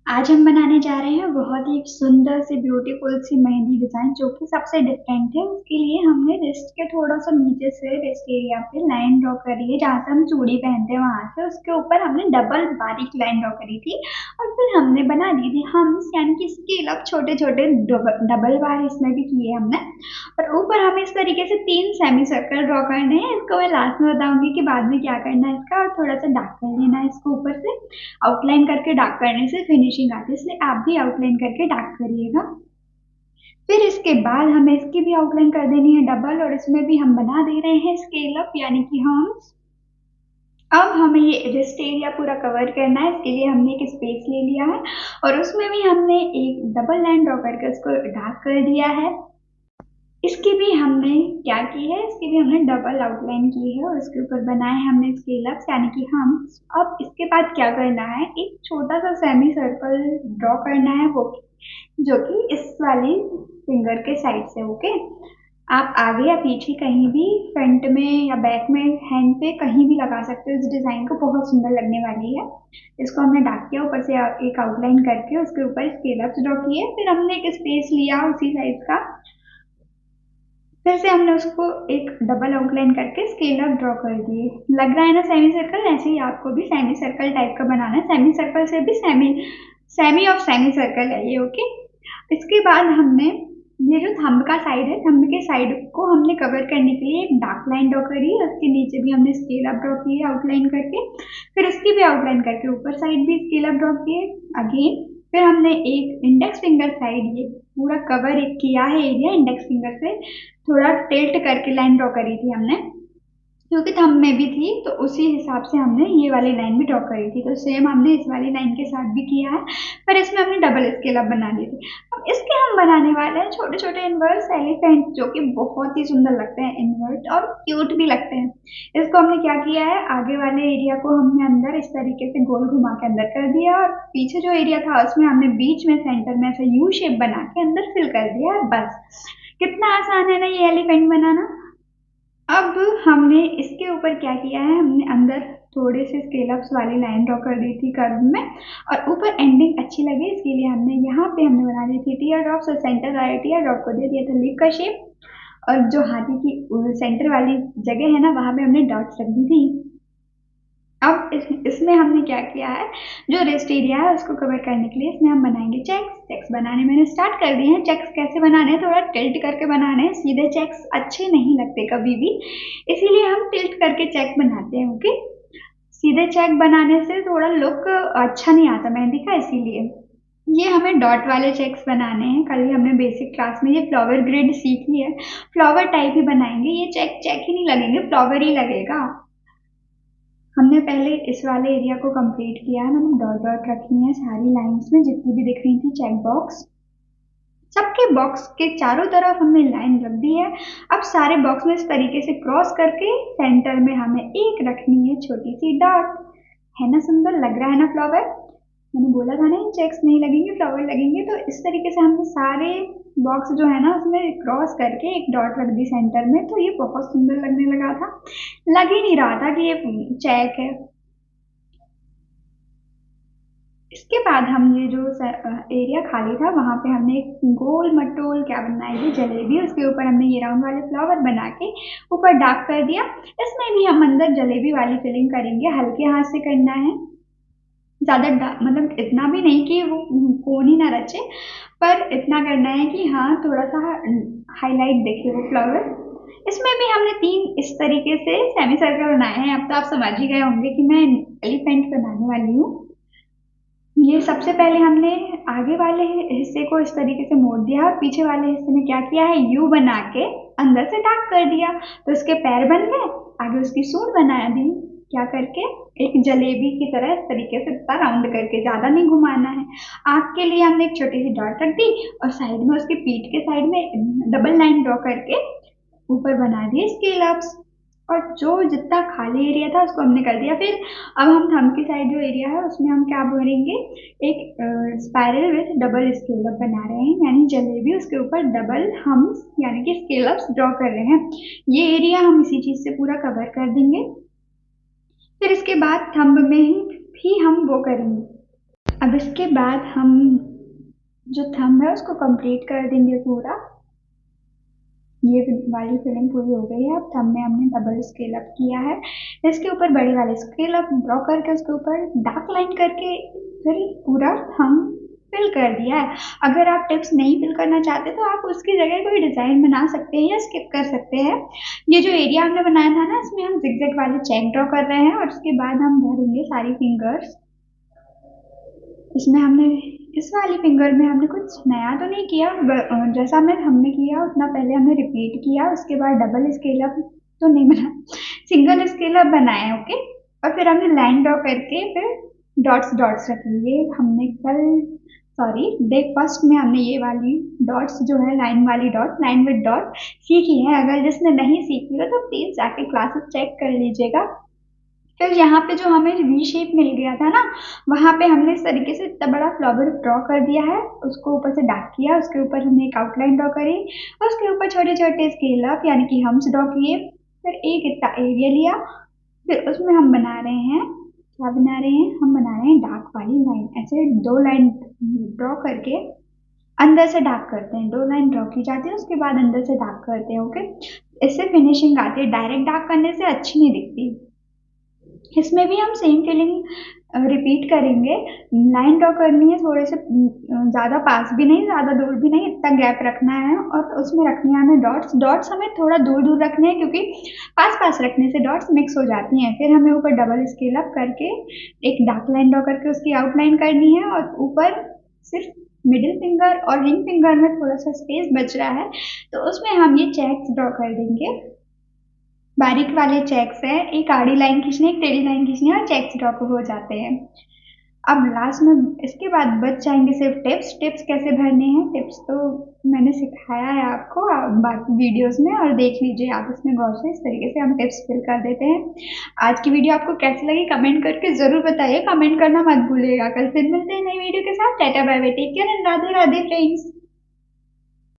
आज हम बनाने जा रहे हैं बहुत ही सुंदर सी ब्यूटीफुल सी मेहंदी डिजाइन जो कि सबसे डिफरेंट है। उसके लिए हमने रिस्ट के थोड़ा सा नीचे से रिस्ट एरिया पे लाइन ड्रॉ करी है, जहाँ से हम चूड़ी पहनते हैं वहां से उसके ऊपर हमने डबल बारीक लाइन ड्रॉ करी थी और फिर हमने बना दी थी हम्स, यानी कि स्केल अप छोटे छोटे डबल बार इसमें भी किए हमने। और ऊपर हमें इस तरीके से 3 सेमी सर्कल ड्रॉ करने हैं। इसको मैं लास्ट में बताऊंगी कि बाद में क्या करना है इसका, और थोड़ा सा डार्क कर लेना है इसको ऊपर से। आउटलाइन करके डार्क करने से फिनिशिंग आती है, इसलिए आप भी आउटलाइन करके डार्क करिएगा। फिर इसके बाद हमें इसकी भी आउटलाइन कर देनी है डबल, और इसमें भी हम बना दे रहे हैं स्केल अप यानी कि हम। अब हमें ये रिस्ट एरिया पूरा कवर करना है, इसके लिए हमने एक स्पेस ले लिया है और उसमें भी हमने एक डबल लाइन ड्रॉ करके उसको डार्क कर दिया है। इसकी भी हमने क्या की है, इसकी भी हमने डबल आउटलाइन की है और इसके ऊपर बनाए हमने स्केल अप्स यानी कि हम। अब इसके बाद क्या करना है, एक छोटा सा सेमी सर्कल ड्रॉ करना है, वो जो कि इस वाली फिंगर के साइड से। ओके, आप आगे या पीछे कहीं भी, फ्रंट में या बैक में, हैंड पे कहीं भी लगा सकते हो। इस डिजाइन को बहुत सुंदर लगने वाली है। इसको हमने डार्क किया, ऊपर से एक आउटलाइन करके उसके ऊपर स्केल अप्स ड्रॉ किए। फिर हमने एक स्पेस लिया उसी साइज का, फिर से हमने उसको एक डबल आउटलाइन करके स्केल अप ड्रॉ कर दिए। लग रहा है ना सेमी सर्कल, ऐसे ही आपको भी सेमी सर्कल टाइप का बनाना है। सेमी सर्कल से भी semi semi of semi circle है ये। ओके, इसके बाद हमने ये जो थंब का साइड है, थंब के साइड को हमने कवर करने के लिए एक डार्क लाइन ड्रॉ करी है। उसके नीचे भी हमने स्केल अप ड्रॉ किए आउटलाइन करके, फिर उसकी भी आउटलाइन करके ऊपर साइड भी स्केल अप ड्रॉ किए अगेन। फिर हमने एक इंडेक्स फिंगर साइड, ये पूरा कवर किया है एरिया इंडेक्स फिंगर से, थोड़ा टिल्ट करके लाइन ड्रॉ करी थी हमने, क्योंकि थंब में भी थी तो उसी हिसाब से हमने ये वाली लाइन भी ड्रॉ करी थी। तो सेम हमने इस वाली लाइन के साथ भी किया है, पर इसमें हमने डबल स्केल अप बना ली थी। अब इसके हम बनाने वाले हैं छोटे छोटे इन्वर्स एलिफेंट, जो कि बहुत ही सुंदर लगते हैं इन्वर्ट और क्यूट भी लगते हैं। इसको हमने क्या किया है, आगे वाले एरिया को हमने अंदर इस तरीके से गोल घुमा के अंदर कर दिया, और पीछे जो एरिया था उसमें हमने बीच में सेंटर में ऐसा यू शेप बना के अंदर फिल कर दिया। बस, कितना आसान है ना ये एलिफेंट बनाना। अब हमने इसके ऊपर क्या किया है, हमने अंदर थोड़े से स्केल अप्स वाली लाइन ड्रॉ कर दी थी कर्व में, और ऊपर एंडिंग अच्छी लगे इसके लिए हमने यहाँ पे हमने बना दी थी टीयर ड्रॉप्स, और सेंटर वाले टीयर ड्रॉप को दे दिया था लीफ का शेप। और जो हाथी की सेंटर वाली जगह है ना, वहां पे हमने डॉट्स रख दी थी। अब इसमें हमने क्या किया है, जो रेस्ट एरिया है उसको कवर करने के लिए इसमें हम बनाएंगे चेक्स। चेक्स बनाने मैंने स्टार्ट कर दिए हैं। चेक्स कैसे बनाने हैं, थोड़ा टिल्ट करके बनाने हैं, सीधे चेक्स अच्छे नहीं लगते कभी भी, इसीलिए हम टिल्ट करके चेक बनाते हैं। ओके, सीधे चेक बनाने से थोड़ा लुक अच्छा नहीं आता मेहंदी का, इसीलिए। ये हमें डॉट वाले चेक्स बनाने हैं। कल ही हमने बेसिक क्लास में ये फ्लावर ग्रिड सीखी है, फ्लावर टाइप ही बनाएंगे। ये चेक चेक ही नहीं लगेंगे, फ्लावर ही लगेगा। हमने पहले इस वाले एरिया को कंप्लीट किया है। मैंने डॉट डॉट रखी है सारी लाइंस में, जितनी भी दिख रही थी चेक बॉक्स, सबके बॉक्स के चारों तरफ हमने लाइन रख दी है। अब सारे बॉक्स में इस तरीके से क्रॉस करके सेंटर में हमें एक रखनी है छोटी सी डॉट। है ना सुंदर, लग रहा है ना फ्लावर। मैंने बोला था ना चेक्स नहीं लगेंगे फ्लावर लगेंगे। तो इस तरीके से हमने सारे बॉक्स जो है ना उसमें क्रॉस करके एक डॉट रख दी सेंटर में, तो ये बहुत सुंदर लगने लगा था। लग ही नहीं रहा था कि ये चेक है। इसके बाद हम ये जो एरिया खाली था वहां पे हमने एक गोल मटोल क्या बनाई थी, जलेबी। उसके ऊपर हमने ये राउंड वाले फ्लावर बना के ऊपर डार्क कर दिया। इसमें भी हम अंदर जलेबी वाली फिलिंग करेंगे, हल्के हाथ से करना है, ज्यादा मतलब इतना भी नहीं कि वो कोन ही ना रचे, पर इतना करना है कि हाँ थोड़ा सा हाईलाइट दिखे वो फ्लावर। इसमें भी हमने 3 इस तरीके से सेमी सर्कल बनाए हैं। अब तो आप समझ ही गए होंगे कि मैं एलिफेंट बनाने वाली हूँ। ये सबसे पहले हमने आगे वाले हिस्से को इस तरीके से मोड़ दिया, और पीछे वाले हिस्से में क्या किया है, यू बना के अंदर से डार्क कर दिया, तो इसके पैर बन गए। आगे उसकी सूंड बना दी, क्या करके, एक जलेबी की तरह इस तरीके से इतना राउंड करके, ज्यादा नहीं घुमाना है। आँख के लिए हमने एक छोटी सी डॉट रख दी, और साइड में उसकी पीठ के साइड में डबल लाइन ड्रॉ करके ऊपर बना दिए स्केल अप्स। और जो जितना खाली एरिया था उसको हमने कर दिया। फिर अब हम थंब की साइड जो एरिया है उसमें हम क्या भरेंगे, एक spiral with double scale up बना रहे हैं, यानी जलेबी उसके ऊपर डबल हम्स यानी कि स्केल अप्स ड्रॉ कर रहे हैं। ये एरिया हम इसी चीज से पूरा कवर कर देंगे। फिर इसके बाद थंब में ही भी हम वो करेंगे, अब इसके बाद हम जो थंब है उसको कंप्लीट कर देंगे पूरा। ये वाली फिलिंग पूरी हो गई है। अब थंब में हमने डबल स्केल अप किया है, इसके ऊपर बड़े वाले स्केल अप ड्रॉ करके उसके ऊपर डार्क लाइन करके फिर पूरा थंब फिल कर दिया है। अगर आप टिप्स नहीं फिल करना चाहते तो आप उसकी जगह कोई डिजाइन बना सकते हैं या स्किप कर सकते हैं। ये जो एरिया हमने बनाया था ना, इसमें हम जिगजैग वाले चेक ड्रॉ कर रहे हैं और उसके बाद हम भरेंगे सारी फिंगर्स। इसमें हमने इस वाली फिंगर में हमने कुछ नया तो नहीं किया, जैसा हमने किया उतना पहले हमने रिपीट किया। उसके बाद डबल स्केल अप तो नहीं बना, सिंगल स्केल अप बनाया। ओके, और फिर हमने लाइन ड्रॉ करके फिर डॉट्स डॉट्स रखे। ये हमने कल सॉरी डे फर्स्ट में हमने ये वाली डॉट्स जो है लाइन वाली डॉट, लाइन विद डॉट सीखी है। अगर जिसने नहीं सीखी हो तो प्लीज जाके क्लासेस चेक कर लीजिएगा। फिर यहाँ पे जो हमें वी शेप मिल गया था ना, वहाँ पे हमने इस तरीके से इतना बड़ा फ्लावर ड्रॉ कर दिया है, उसको ऊपर से डार्क किया, उसके ऊपर हमने एक आउटलाइन ड्रॉ करी और उसके ऊपर छोटे छोटे स्केल अप यानी कि हम्स ड्रॉ किए। फिर एक इतना एरिया लिया, फिर उसमें हम बना रहे हैं, क्या बना रहे हैं, हम बना रहे हैं डार्क वाली लाइन। ऐसे 2 लाइन ड्रॉ करके अंदर से डार्क करते हैं। 2 लाइन ड्रॉ की जाती है, उसके बाद अंदर से डार्क करते हैं। ओके, इससे फिनिशिंग आती है, डायरेक्ट डार्क करने से अच्छी नहीं दिखती। इसमें भी हम सेम फिलिंग रिपीट करेंगे। लाइन ड्रॉ करनी है, थोड़े से ज़्यादा पास भी नहीं ज़्यादा दूर भी नहीं, इतना गैप रखना है और उसमें रखनी है हमें डॉट्स। डॉट्स हमें थोड़ा दूर दूर रखने हैं क्योंकि पास पास रखने से डॉट्स मिक्स हो जाती हैं। फिर हमें ऊपर डबल स्केल अप करके एक डार्क लाइन ड्रॉ करके उसकी आउटलाइन करनी है और ऊपर सिर्फ मिडिल फिंगर और रिंग फिंगर में थोड़ा सा स्पेस बच रहा है तो उसमें हम ये चेक्स ड्रॉ कर देंगे। बारीक वाले चेक्स है, एक आड़ी लाइन खींचनी एक टेढ़ी लाइन खींचनी और चेक्स ड्रॉ हो जाते हैं। अब लास्ट में इसके बाद बच जाएंगे सिर्फ टिप्स। टिप्स कैसे भरने हैं, टिप्स तो मैंने सिखाया है आपको बाकी वीडियोस में, और देख लीजिए आप इसमें गौर से। इस तरीके से हम टिप्स फिल कर देते हैं। आज की वीडियो आपको कैसी लगी कमेंट करके जरूर बताइए, कमेंट करना मत भूलिएगा। कल फिर मिलते हैं नई वीडियो के साथ। टाटा bye bye, take care and Radhe Radhe friends.